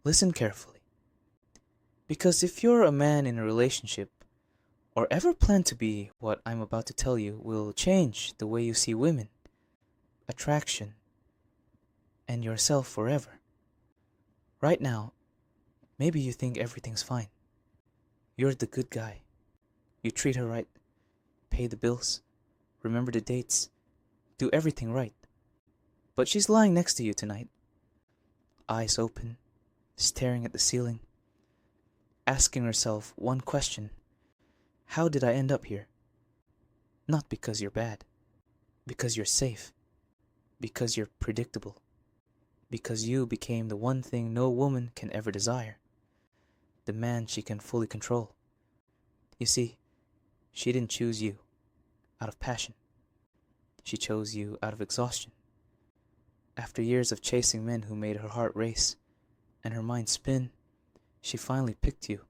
Listen carefully. Because if you're a man in a relationship, or ever plan to be, what I'm about to tell you will change the way you see women, attraction, and yourself forever. Right now, maybe you think everything's fine. You're the good guy. You treat her right, pay the bills, remember the dates, do everything right. But she's lying next to you tonight, eyes open, staring at the ceiling, asking herself one question: how did I end up here? Not because you're bad, because you're safe, because you're predictable, because you became the one thing no woman can ever desire, the man she can fully control. You see, she didn't choose you out of passion. She chose you out of exhaustion. After years of chasing men who made her heart race and her mind spin, she finally picked you.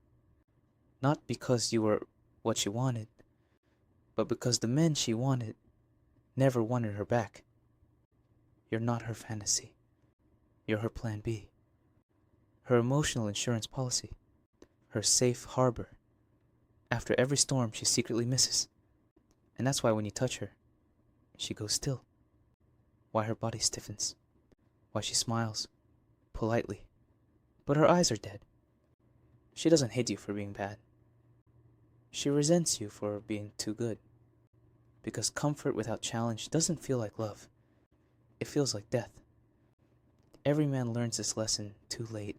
Not because you were what she wanted, but because the men she wanted never wanted her back. You're not her fantasy. You're her plan B. Her emotional insurance policy. Her safe harbor. After every storm she secretly misses. And that's why when you touch her, she goes still. Why her body stiffens. Why she smiles, politely. But her eyes are dead. She doesn't hate you for being bad. She resents you for being too good. Because comfort without challenge doesn't feel like love. It feels like death. Every man learns this lesson too late.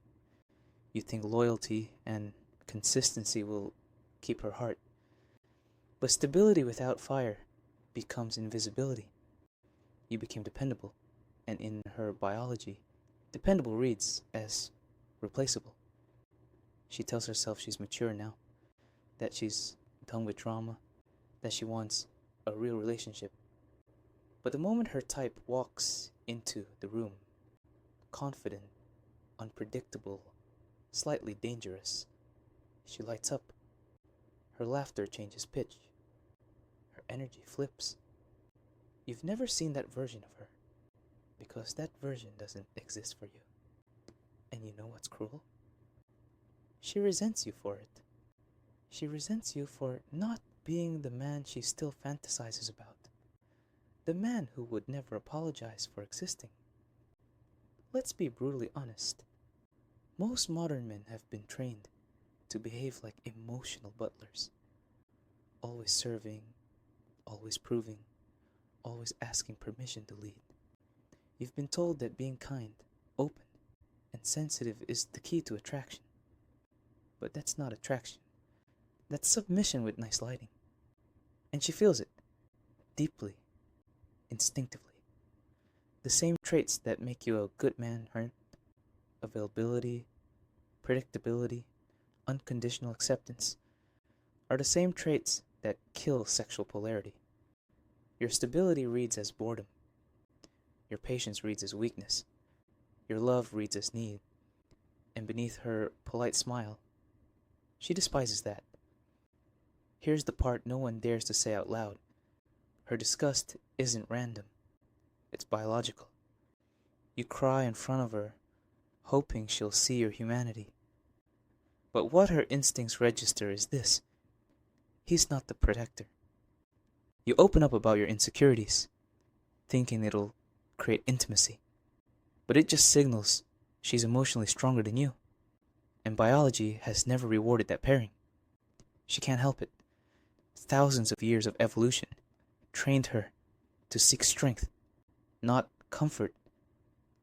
You think loyalty and consistency will keep her heart. But stability without fire becomes invisibility. You became dependable, and in her biology, dependable reads as replaceable. She tells herself she's mature now, that she's done with drama, that she wants a real relationship. But the moment her type walks into the room, confident, unpredictable, slightly dangerous, she lights up. Her laughter changes pitch. Her energy flips. You've never seen that version of her, because that version doesn't exist for you. And you know what's cruel? She resents you for it. She resents you for not being the man she still fantasizes about. The man who would never apologize for existing. Let's be brutally honest. Most modern men have been trained to behave like emotional butlers. Always serving, always proving, always asking permission to lead. You've been told that being kind, open, and sensitive is the key to attraction. But that's not attraction. That's submission with nice lighting. And she feels it, deeply, instinctively. The same traits that make you a good man, her availability, predictability, unconditional acceptance, are the same traits that kill sexual polarity. Your stability reads as boredom. Your patience reads as weakness. Your love reads as need. And beneath her polite smile, she despises that. Here's the part no one dares to say out loud. Her disgust isn't random. It's biological. You cry in front of her, hoping she'll see your humanity. But what her instincts register is this: he's not the protector. You open up about your insecurities, thinking it'll create intimacy. But it just signals she's emotionally stronger than you. And biology has never rewarded that pairing. She can't help it. Thousands of years of evolution trained her to seek strength, not comfort,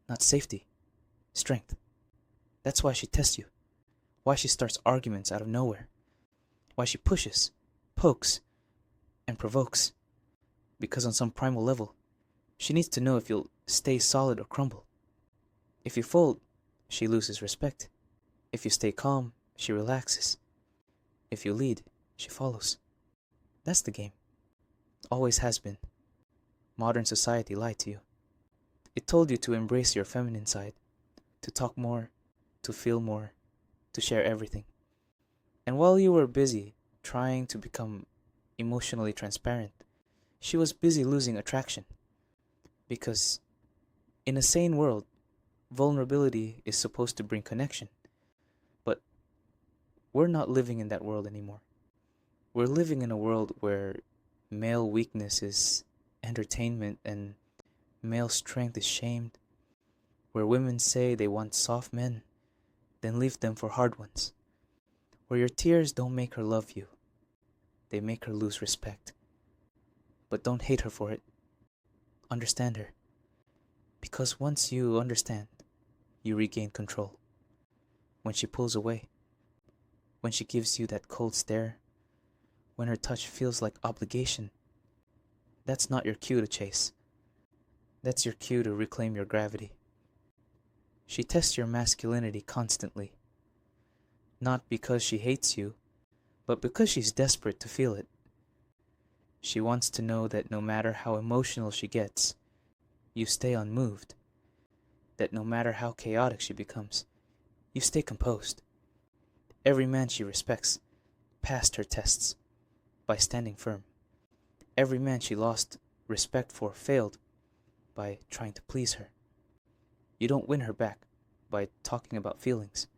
not safety, strength. That's why she tests you, why she starts arguments out of nowhere, why she pushes, pokes, and provokes. Because on some primal level, she needs to know if you'll stay solid or crumble. If you fold, she loses respect. If you stay calm, she relaxes. If you lead, she follows. That's the game. Always has been. Modern society lied to you. It told you to embrace your feminine side, to talk more, to feel more, to share everything. And while you were busy trying to become emotionally transparent, she was busy losing attraction. Because in a sane world, vulnerability is supposed to bring connection, We're not living in that world anymore. We're living in a world where male weakness is entertainment and male strength is shamed, where women say they want soft men, then leave them for hard ones, where your tears don't make her love you, they make her lose respect. But don't hate her for it. Understand her. Because once you understand, you regain control. When she pulls away, when she gives you that cold stare, when her touch feels like obligation, that's not your cue to chase. That's your cue to reclaim your gravity. She tests your masculinity constantly, not because she hates you, but because she's desperate to feel it. She wants to know that no matter how emotional she gets, you stay unmoved. That no matter how chaotic she becomes, you stay composed. Every man she respects passed her tests by standing firm. Every man she lost respect for failed by trying to please her. You don't win her back by talking about feelings.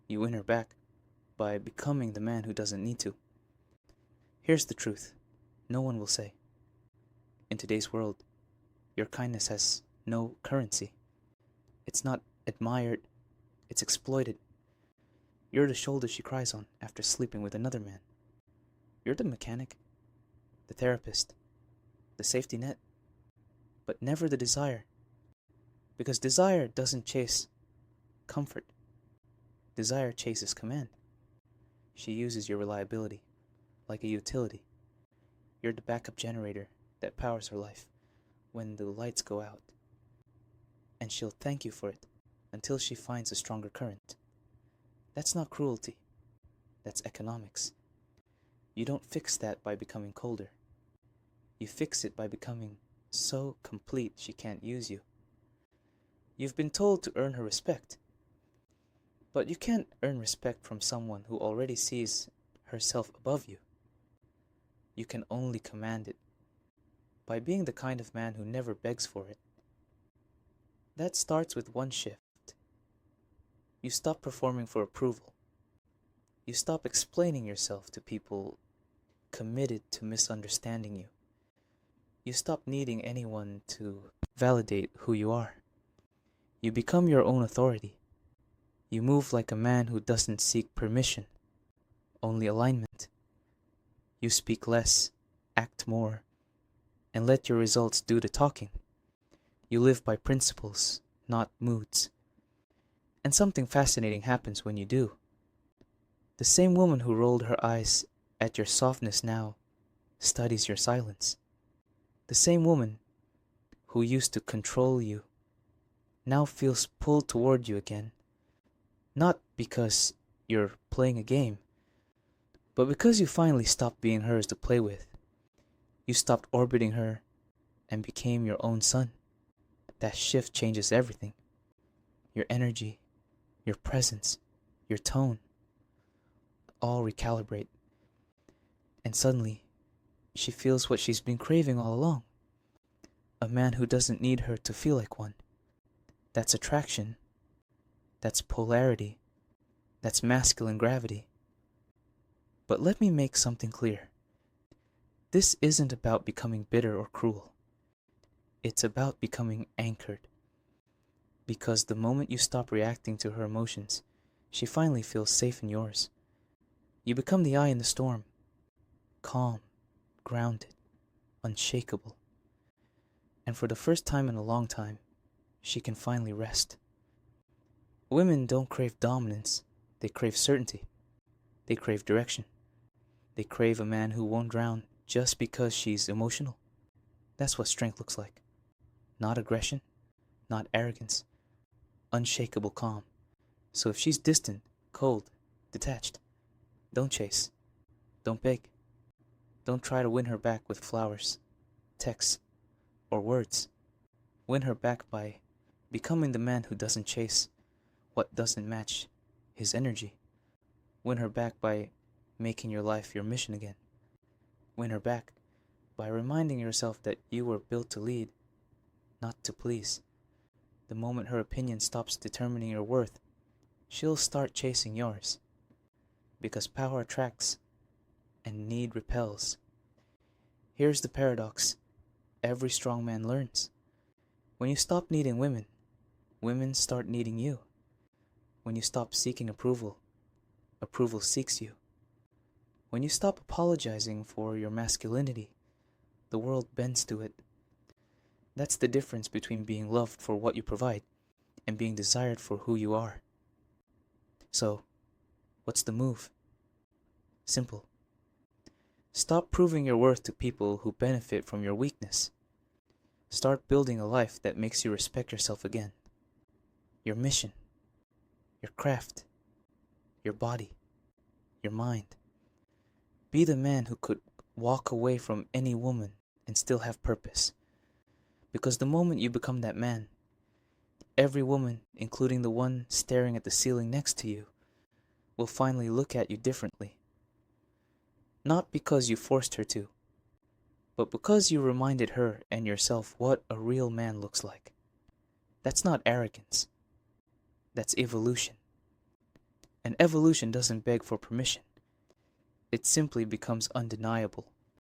You win her back by becoming the man who doesn't need to. Here's the truth. No one will say. In today's world, your kindness has no currency. It's not admired, it's exploited. You're the shoulder she cries on after sleeping with another man. You're the mechanic, the therapist, the safety net, but never the desire. Because desire doesn't chase comfort. Desire chases command. She uses your reliability like a utility. You're the backup generator that powers her life when the lights go out. And she'll thank you for it until she finds a stronger current. That's not cruelty. That's economics. You don't fix that by becoming colder. You fix it by becoming so complete she can't use you. You've been told to earn her respect. But you can't earn respect from someone who already sees herself above you. You can only command it by being the kind of man who never begs for it. That starts with one shift. You stop performing for approval. You stop explaining yourself to people committed to misunderstanding you. You stop needing anyone to validate who you are. You become your own authority. You move like a man who doesn't seek permission, only alignment. You speak less, act more, and let your results do the talking. You live by principles, not moods. And something fascinating happens when you do. The same woman who rolled her eyes at your softness now studies your silence. The same woman who used to control you now feels pulled toward you again. Not because you're playing a game, but because you finally stopped being hers to play with. You stopped orbiting her and became your own sun. That shift changes everything. Your energy, your presence, your tone, all recalibrate. And suddenly, she feels what she's been craving all along. A man who doesn't need her to feel like one. That's attraction. That's polarity. That's masculine gravity. But let me make something clear. This isn't about becoming bitter or cruel. It's about becoming anchored. Because the moment you stop reacting to her emotions, she finally feels safe in yours. You become the eye in the storm. Calm, grounded, unshakable. And for the first time in a long time, she can finally rest. Women don't crave dominance, they crave certainty. They crave direction. They crave a man who won't drown just because she's emotional. That's what strength looks like. Not aggression, not arrogance, unshakable calm. So if she's distant, cold, detached, don't chase. Don't beg. Don't try to win her back with flowers, texts, or words. Win her back by becoming the man who doesn't chase what doesn't match his energy. Win her back by making your life your mission again. Win her back by reminding yourself that you were built to lead, not to please. The moment her opinion stops determining your worth, she'll start chasing yours. because power attracts and need repels. Here's the paradox every strong man learns. When you stop needing women, women start needing you. When you stop seeking approval, approval seeks you. When you stop apologizing for your masculinity, the world bends to it. That's the difference between being loved for what you provide and being desired for who you are. So, what's the move? Simple. Stop proving your worth to people who benefit from your weakness. Start building a life that makes you respect yourself again. Your mission, your craft, your body, your mind. Be the man who could walk away from any woman and still have purpose. Because the moment you become that man, every woman, including the one staring at the ceiling next to you, will finally look at you differently. Not because you forced her to, but because you reminded her and yourself what a real man looks like. That's not arrogance. That's evolution. And evolution doesn't beg for permission. It simply becomes undeniable.